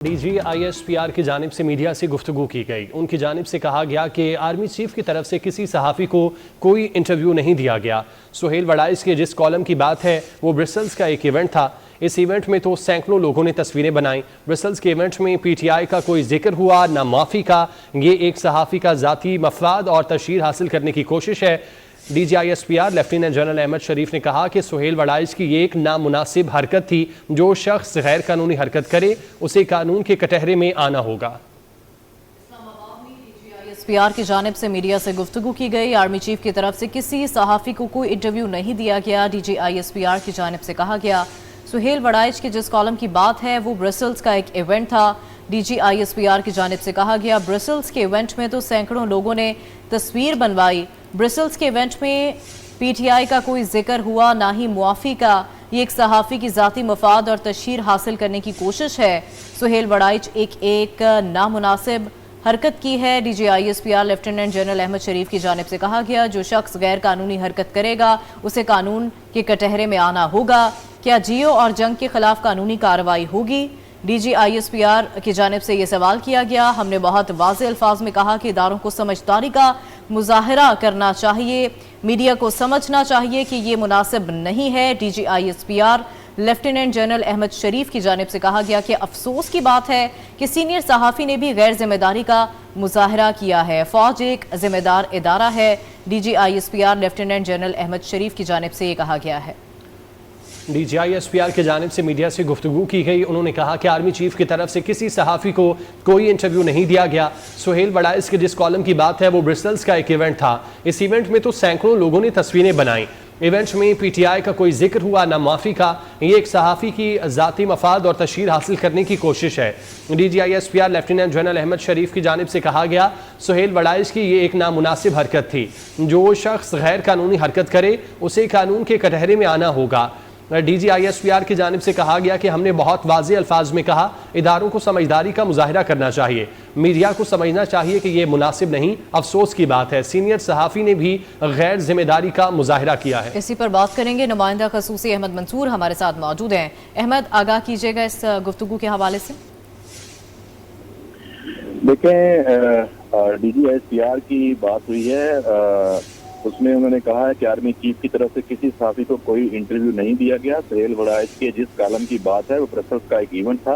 DGISPR की जानिब से मीडिया से गुफ्तगू की गई। उनकी जानिब से कहा गया कि आर्मी चीफ की तरफ से किसी सहाफ़ी को कोई इंटरव्यू नहीं दिया गया। सुहेल वड़ाइश के जिस कॉलम की बात है वो ब्रसेल्स का एक इवेंट था। इस इवेंट में तो सैकड़ों लोगों ने तस्वीरें बनाई। ब्रसेल्स के इवेंट में PTI का कोई जिक्र हुआ ना माफ़ी का। ये एक सहाफ़ी का ज़ाती मफाद और तशहीर हासिल करने की कोशिश है। DGISPR लेफ्टिनेंट जनरल अहमद शरीफ ने कहा कि सुहेल वड़ाइश की ये एक नामुनासिब हरकत थी। जो शख्स गैर कानूनी हरकत करे उसे कानून के कटहरे में आना होगा। DGISPR की जानिब से मीडिया से गुफ्तगू की गई। आर्मी चीफ की तरफ से किसी सहाफ़ी को कोई इंटरव्यू नहीं दिया गया। DGISPR की जानिब से कहा गया सुहेल वड़ाइश के जिस कॉलम की बात है वो ब्रसेल्स का एक इवेंट था। DGISPR की जानिब से कहा गया ब्रसेल्स के इवेंट में तो सैकड़ों लोगों ने तस्वीर बनवाई। ब्रसेल्स के इवेंट में PTI का कोई जिक्र हुआ ना ही मुआफ़ी का। ये एक सहाफ़ी की ज़ाती मफाद और तशहीर हासिल करने की कोशिश है। सुहेल वड़ाइच एक नामुनासिब हरकत की है। DGISPR लेफ्टिनेंट जनरल अहमद शरीफ की जानिब से कहा गया जो शख्स गैर कानूनी हरकत करेगा उसे कानून के कटहरे में आना होगा। क्या जियो और जंग के खिलाफ कानूनी कार्रवाई होगी? DGISPR की जानिब से ये सवाल किया गया। हमने बहुत वाज़ेह अल्फाज में कहा कि इदारों को समझदारी का मुजाहरा करना चाहिए, मीडिया को समझना चाहिए कि ये मुनासिब नहीं है। DGISPR लेफ्टिनेंट जनरल अहमद शरीफ की जानिब से कहा गया कि अफसोस की बात है कि सीनियर सहाफ़ी ने भी गैर जिम्मेदारी का मुजाहरा किया है। फ़ौज एक जिम्मेदार इदारा है। DGISPR लेफ्टिनेंट जनरल अहमद शरीफ की जानिब से ये कहा गया है। DGISPR की जानिब से मीडिया से गुफ्तगू की गई। उन्होंने कहा कि आर्मी चीफ की तरफ से किसी सहाफ़ी को कोई इंटरव्यू नहीं दिया गया। सुहेल वड़ाइश के जिस कॉलम की बात है वो ब्रसेल्स का एक इवेंट था। इस इवेंट में तो सैकड़ों लोगों ने तस्वीरें बनाई। इवेंट में PTI का कोई जिक्र हुआ ना माफ़ी का। ये एक सहाफ़ी की ज़ाती मफाद और तशहीर हासिल करने की कोशिश है। DGISPR लेफ्टिनेंट जनरल अहमद शरीफ की जानिब से कहा गया सुहेल वड़ाइश की ये एक नामुनासिब हरकत थी। जो शख्स गैर कानूनी हरकत करे उसे कानून के कटहरे में आना होगा। DGISPR की जानिब से कहा गया कि हमने बहुत वाज़ेह अल्फाज में कहा इदारों को समझदारी का मुजाहरा करना चाहिए, मीडिया को समझना चाहिए कि ये मुनासिब नहीं। अफसोस की बात है सीनियर सहाफ़ी ने भी गैर जिम्मेदारी का मुजाहरा किया है। इसी पर बात करेंगे। नुमाइंदा खसूसी अहमद मंसूर हमारे साथ मौजूद हैं। अहमद, आगाह कीजिएगा इस गुफ्तगू के हवाले से। देखें, DGISPR की बात हुई है, उसमें उन्होंने कहा है कि आर्मी चीफ की तरफ से किसी सहाफ़ी को कोई इंटरव्यू नहीं दिया गया। सुहेल वड़ाइश के जिस कॉलम की बात है वो ब्रसेल्स का एक इवेंट था।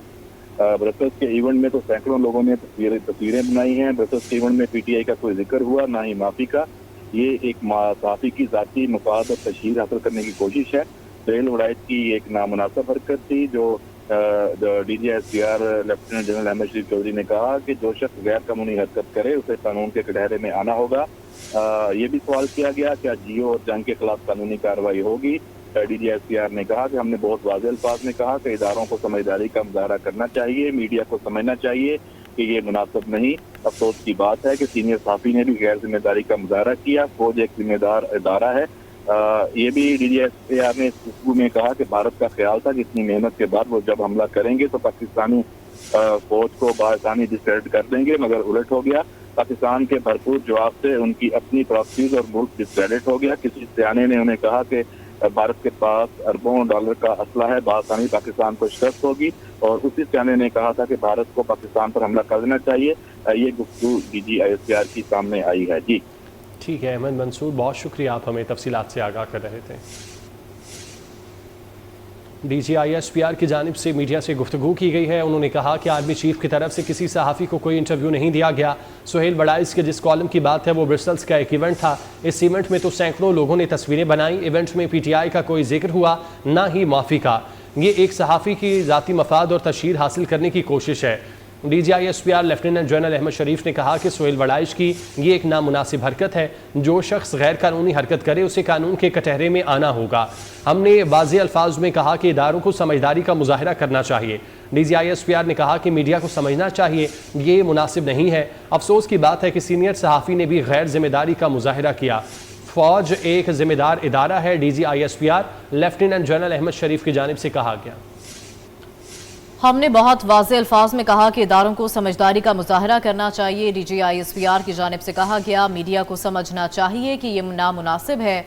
ब्रसेल्स के इवेंट में तो सैकड़ों लोगों ने तस्वीरें बनाई हैं। ब्रसेल्स के इवेंट में PTI का कोई जिक्र हुआ ना ही माफ़ी का। ये एक सहाफ़ी की ज़ाती मफाद और तशहीर हासिल करने की कोशिश है। सुहेल वड़ाइश की एक नामुनासिब हरकत थी। जो DGISPR लेफ्टिनेंट जनरल अहमद शरीफ चौधरी ने कहा कि जो शख्स गैर कानूनी हरकत करे उसे कानून के कटहरे में आना होगा। ये भी सवाल किया गया क्या जियो और जंग के खिलाफ कानूनी कार्रवाई होगी? DGISPR ने कहा कि हमने बहुत वाज़ेह अल्फाज में कहा कि इदारों को समझदारी का मुजाहरा करना चाहिए, मीडिया को समझना चाहिए कि ये मुनासिब नहीं। अफसोस की बात है कि सीनियर सहाफ़ी ने भी गैर जिम्मेदारी का मुजाहरा किया। फौज एक जिम्मेदार इदारा है। ये भी DGISPR ने इस गुफ्तगू में कहा कि भारत का ख्याल था कि इतनी मेहनत के बाद वो जब हमला करेंगे तो पाकिस्तानी फौज को बासानी डिस्क्रेडिट कर देंगे, मगर उलट हो गया। पाकिस्तान के भरपूर जवाब से उनकी अपनी प्रॉक्सीज और मुल्क डिस्क्रेडिट हो गया। किसी सियाने ने उन्हें कहा कि भारत के पास अरबों डॉलर का असला है, बासानी पाकिस्तान को शिकस्त होगी, और उसी सियाने ने कहा था कि भारत को पाकिस्तान पर हमला कर देना चाहिए। ये गुफ्तगू DGISPR की सामने आई है। जी ठीक है अहमद मंसूर, बहुत शुक्रिया, आप हमें तफसीलात से आगाह कर रहे थे। DGISPR की जानिब से मीडिया से गुफ्तगू की गई है। उन्होंने कहा कि आर्मी चीफ की तरफ से किसी सहाफ़ी को कोई इंटरव्यू नहीं दिया गया। सुहेल वड़ाइश के जिस कॉलम की बात है वो ब्रसेल्स का एक इवेंट था। इस इवेंट में तो सैकड़ों लोगों ने तस्वीरें बनाई। इवेंट में PTI का कोई जिक्र हुआ ना ही माफ़ी का। ये एक सहाफ़ी की ज़ाती मफाद और तशहीर हासिल करने की कोशिश है। DGISPR लेफ्टिनेंट जनरल अहमद शरीफ ने कहा कि सुहेल वड़ाइश की ये एक नामुनासिब हरकत है। जो शख्स गैर कानूनी हरकत करे उसे कानून के कटहरे में आना होगा। हमने वाज़ेह अल्फाज में कहा कि इदारों को समझदारी का मुजाहरा करना चाहिए। DGISPR ने कहा कि मीडिया को समझना चाहिए ये मुनासिब नहीं है। अफसोस की बात है कि सीनियर सहाफ़ी ने भी गैर जिम्मेदारी का मुजाहरा किया। फ़ौज एक जिम्मेदार इदारा है। DGISPR लेफ्टिनेंट जनरल अहमद शरीफ की जानिब से कहा गया हमने बहुत वाज़ेह अल्फाज में कहा कि इदारों को समझदारी का मुजाहरा करना चाहिए। DGISPR की जानिब से कहा गया मीडिया को समझना चाहिए कि ये नामुनासिब है।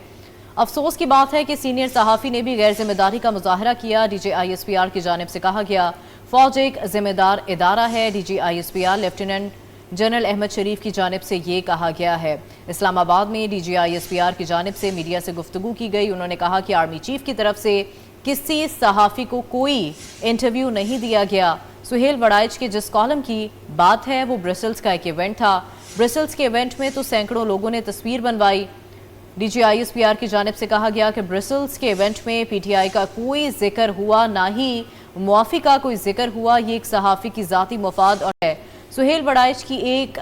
अफसोस की बात है कि सीनियर सहाफ़ी ने भी गैर जिम्मेदारी का मुजाहरा किया। DGISPR की जानिब से कहा गया फौज एक जिम्मेदार इदारा है। DGISPR लेफ्टिनेंट जनरल अहमद शरीफ की जानिब से ये कहा गया है। इस्लामाबाद में DGISPR की जानिब से मीडिया से गुफ्तगू की गई। उन्होंने कहा कि आर्मी चीफ की तरफ से किसी सहाफ़ी को कोई इंटरव्यू नहीं दिया गया। सुहेल वड़ाइच के जिस कॉलम की बात है वो ब्रसेल्स का एक इवेंट था। ब्रसेल्स के इवेंट में तो सैकड़ों लोगों ने तस्वीर बनवाई। DGISPR की जानिब से कहा गया कि ब्रसेल्स के इवेंट में PTI का कोई जिक्र हुआ, ना ही मुआफ़ी का कोई जिक्र हुआ। ये एक सहाफ़ी की ज़ाती मफाद और है। सुहेल वड़ाइच की एक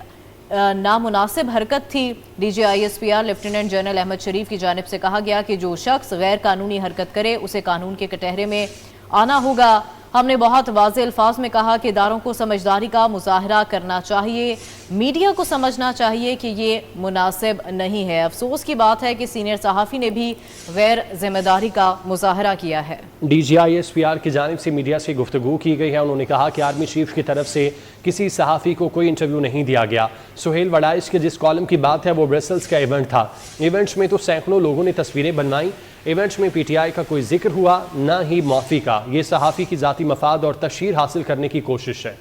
नामुनासिब हरकत थी। DGISPR लेफ्टिनेंट जनरल अहमद शरीफ की जानिब से कहा गया कि जो शख्स गैर कानूनी हरकत करे उसे कानून के कटहरे में आना होगा। हमने बहुत वाज़ेह अल्फाज में कहा कि इदारों को समझदारी का मुजाहरा करना चाहिए, मीडिया को समझना चाहिए कि ये मुनासिब नहीं है। अफसोस की बात है कि सीनियर सहाफ़ी ने भी गैर जिम्मेदारी का मुजाहरा किया है। DGISPR की जानिब से मीडिया से गुफ्तगू की गई है। उन्होंने कहा कि आर्मी चीफ की तरफ से किसी सहाफ़ी को कोई इंटरव्यू नहीं दिया गया। सुहेल वड़ाइच के जिस कॉलम की बात है वो ब्रसेल्स का इवेंट था। इवेंट्स में तो सैकड़ों लोगों ने तस्वीरें बनवाई। इवेंट्स में PTI का कोई जिक्र हुआ, ना ही मुआफ़ी का। ये सहाफ़ी की ज़ाती मफाद और तशहीर हासिल करने की कोशिश है।